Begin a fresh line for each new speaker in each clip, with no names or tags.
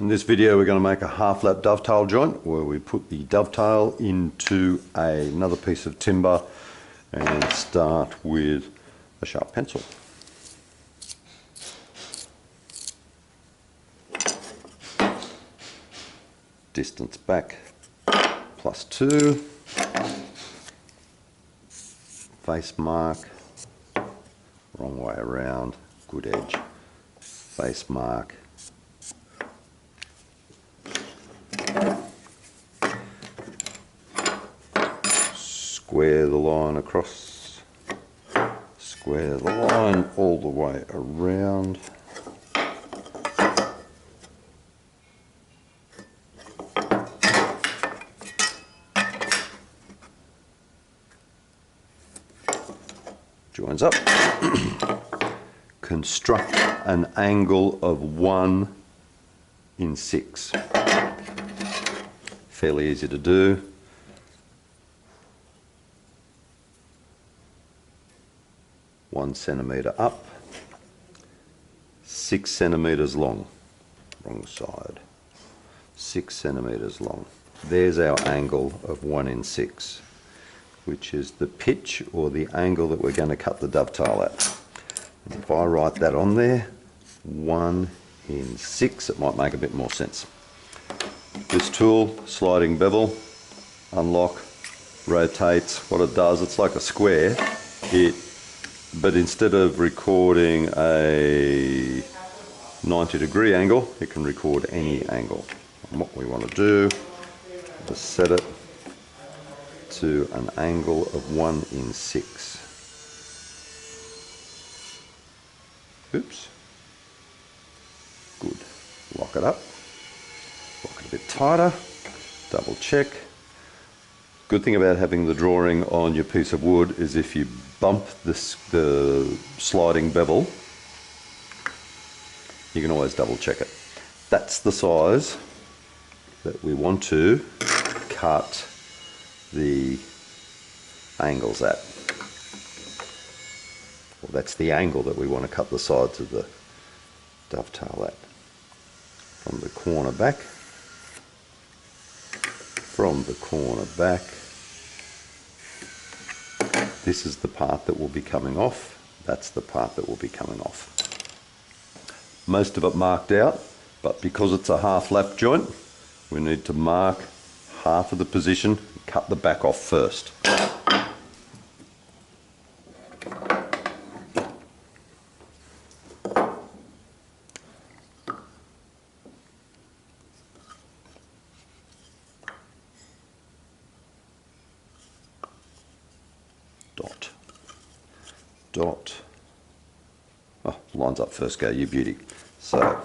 In this video we're going to make a half lap dovetail joint where we put the dovetail into another piece of timber and start with a sharp pencil. Distance back +2, face mark, wrong way around, good edge, face mark, square the line across, square the line all the way around, joins up, construct an angle of 1 in 6. Fairly easy to do. One centimetre up, 6 centimetres long, wrong side, 6 centimetres long. There's our angle of 1 in 6, which is the pitch or the angle that we're going to cut the dovetail at. And if I write that on there, 1 in 6, it might make a bit more sense. This tool, sliding bevel, unlock, rotates. What it does, it's like a square. But instead of recording a 90-degree angle, it can record any angle. And what we want to do is set it to an angle of 1 in 6. Oops. Good. Lock it up. Lock it a bit tighter. Double check. Good thing about having the drawing on your piece of wood is if you bump the sliding bevel, you can always double check it. That's the size that we want to cut the angles at. Well, that's the angle that we want to cut the sides of the dovetail at. From the corner back, from the corner back, this is the part that will be coming off, that's the part that will be coming off. Most of it marked out, but because it's a half lap joint, we need to mark half of the position, cut the back off first. Dot, dot. Oh, lines up first, go, you beauty. So,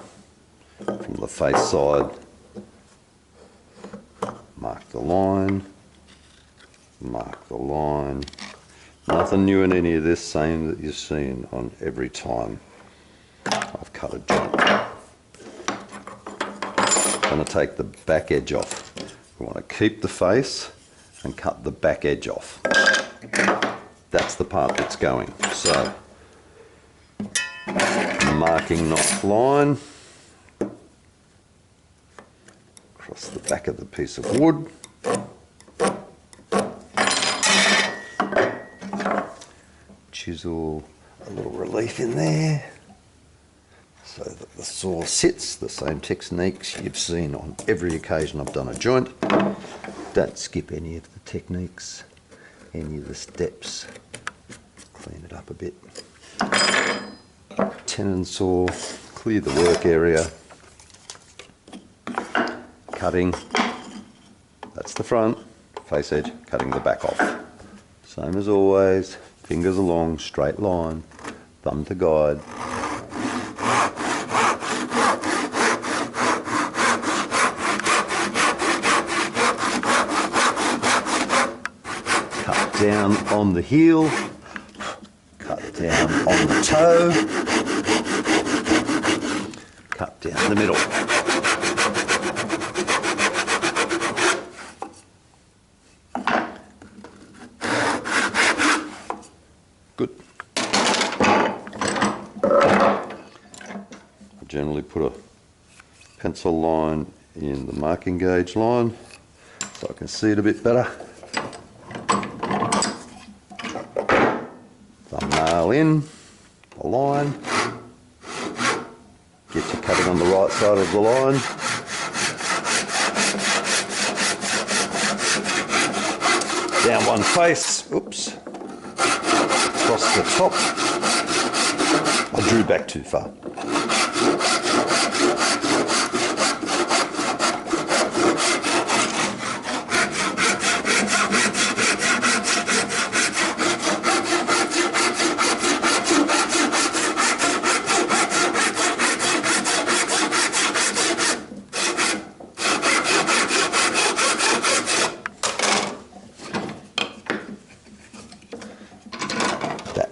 from the face side, mark the line, mark the line. Nothing new in any of this, same that you've seen on every time I've cut a joint. I'm going to take the back edge off. We want to keep the face and cut the back edge off. That's the part that's going. So, marking knot line across the back of the piece of wood. Chisel a little relief in there so that the saw sits. The same techniques you've seen on every occasion I've done a joint. Don't skip any of the techniques, any of the steps. Clean it up a bit. Tenon saw, clear the work area. Cutting, that's the front, face edge, cutting the back off. Same as always, fingers along, straight line, thumb to guide. Cut down on the heel. Cut down on the toe, cut down the middle. Good. I generally put a pencil line in the marking gauge line so I can see it a bit better. Thumbnail in the line. Get your cutting on the right side of the line. Down one face, oops, across the top. I drew back too far.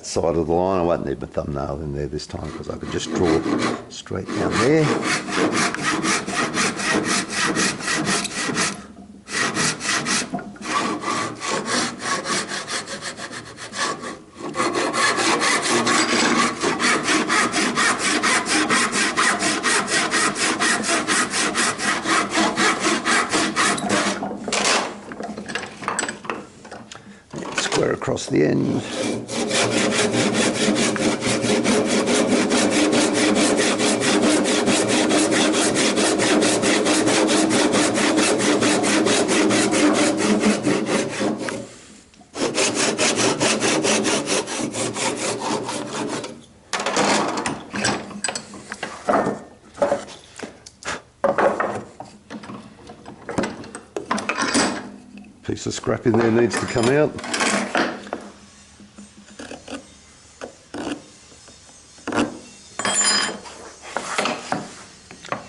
Side of the line. I won't need my thumbnail in there this time because I could just draw straight down there. Square across the end. Piece of scrap in there needs to come out.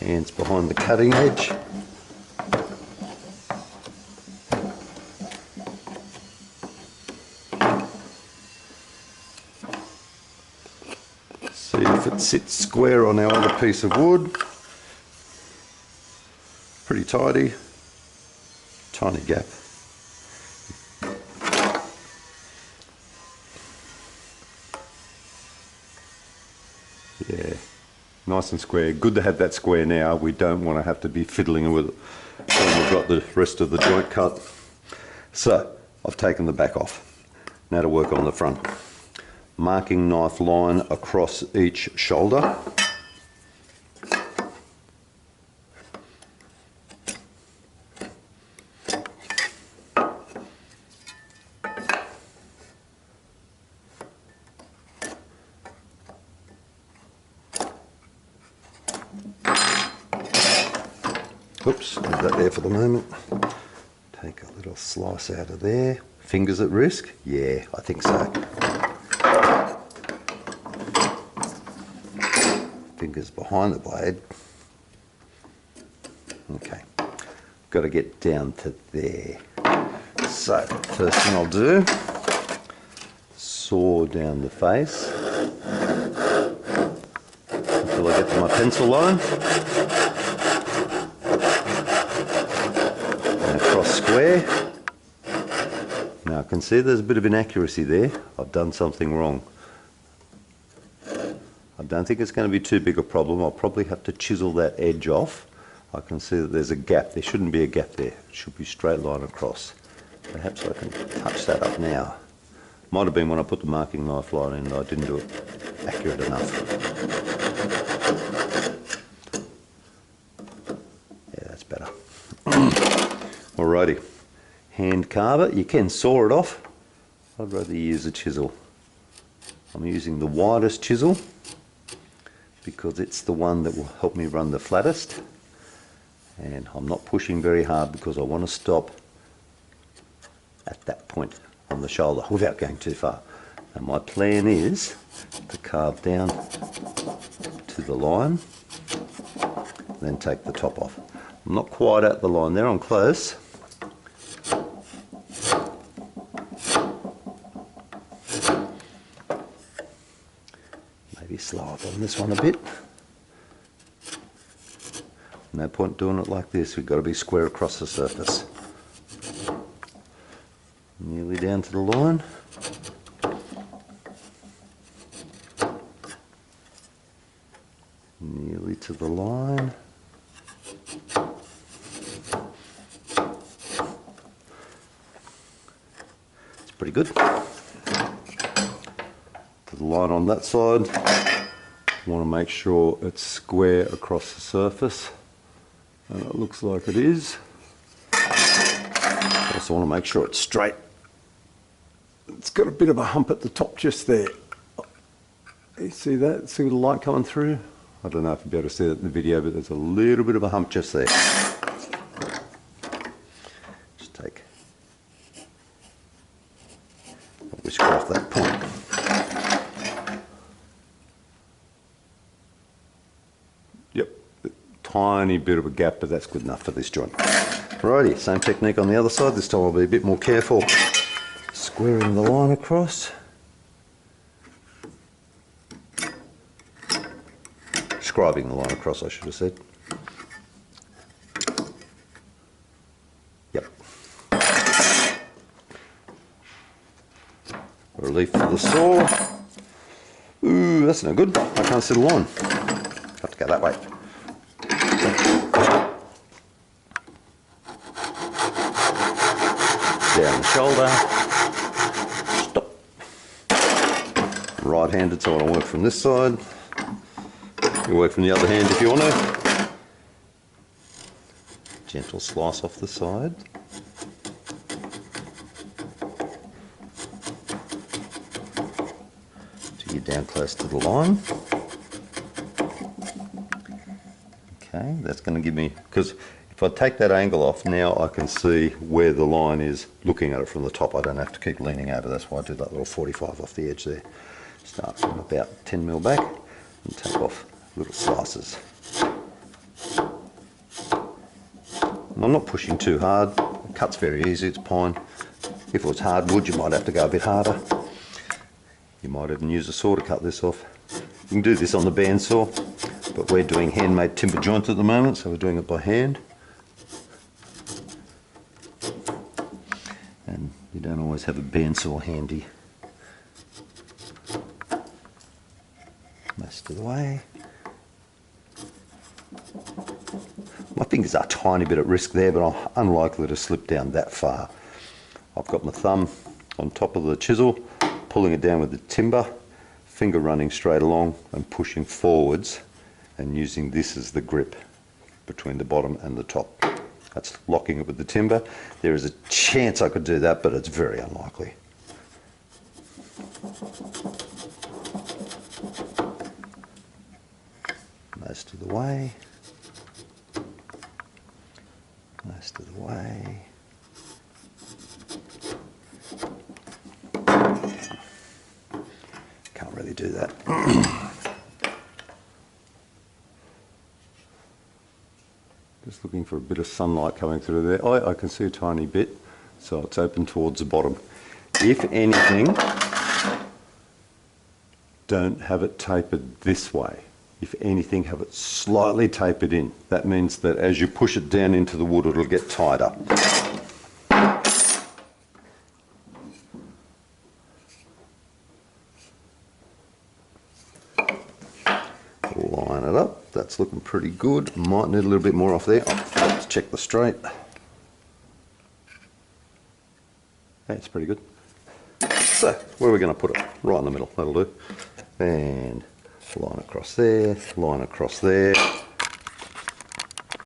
Hands behind the cutting edge. See if it sits square on our other piece of wood. Pretty tidy. Tiny gap. Yeah, nice and square. Good to have that square now. We don't want to have to be fiddling with it when we've got the rest of the joint cut. So, I've taken the back off. Now to work on the front. Marking knife line across each shoulder. Oops, leave that there for the moment. Take a little slice out of there. Fingers at risk? Yeah, I think so. Fingers behind the blade. Okay, got to get down to there. So, first thing I'll do, saw down the face until I get to my pencil line. Square. Now I can see there's a bit of inaccuracy there. I've done something wrong. I don't think it's going to be too big a problem. I'll probably have to chisel that edge off. I can see that there's a gap. There shouldn't be a gap there. It should be straight line across. Perhaps I can touch that up now. Might have been when I put the marking knife line in, I didn't do it accurate enough. Yeah, that's better. Alrighty, hand carver, you can saw it off. I'd rather use a chisel. I'm using the widest chisel because it's the one that will help me run the flattest, and I'm not pushing very hard because I want to stop at that point on the shoulder without going too far. And my plan is to carve down to the line, then take the top off. I'm not quite at the line there, I'm close. Maybe slow up on this one a bit. No point doing it like this, we've got to be square across the surface. Nearly down to the line. Nearly to the line. pretty good. Put the line on that side. Want to make sure it's square across the surface, and it looks like it is. Also want to make sure it's straight. It's got a bit of a hump at the top just there. You see that? See the light coming through? I don't know if you'll be able to see that in the video, but there's a little bit of a hump just there. Just take a whisker off that point. Yep, a tiny bit of a gap, but that's good enough for this joint. Righty, same technique on the other side. This time I'll be a bit more careful. Squaring the line across. Scribing the line across, I should have said. Yep. Relief for the saw. Ooh, that's no good. I can't see the line. Have to go that way. Down the shoulder. Stop. Right-handed, so I want to work from this side. You work from the other hand if you want to. Gentle slice off the side. Till you're down close to the line. Okay, that's going to give me, because if I take that angle off, now I can see where the line is looking at it from the top. I don't have to keep leaning over. That's why I do that little 45 off the edge there. Start from about 10 mil back and take off little slices. And I'm not pushing too hard. It cuts very easy, it's pine. If it was hardwood, you might have to go a bit harder. You might even use a saw to cut this off. You can do this on the bandsaw, but we're doing handmade timber joints at the moment, so we're doing it by hand. And you don't always have a bandsaw handy. Most of the way. My fingers are a tiny bit at risk there, but I'm unlikely to slip down that far. I've got my thumb on top of the chisel, pulling it down with the timber, finger running straight along and pushing forwards, and using this as the grip between the bottom and the top. That's locking it with the timber. There is a chance I could do that, but it's very unlikely. Most of the way. Most of the way. Can't really do that. Just looking for a bit of sunlight coming through there. I can see a tiny bit, so it's open towards the bottom. If anything, don't have it tapered this way. If anything, have it slightly tapered in. That means that as you push it down into the wood, it'll get tighter. Line it up. That's looking pretty good. Might need a little bit more off there. Let's check the straight. That's pretty good. So, where are we going to put it? Right in the middle. That'll do. And line across there, line across there.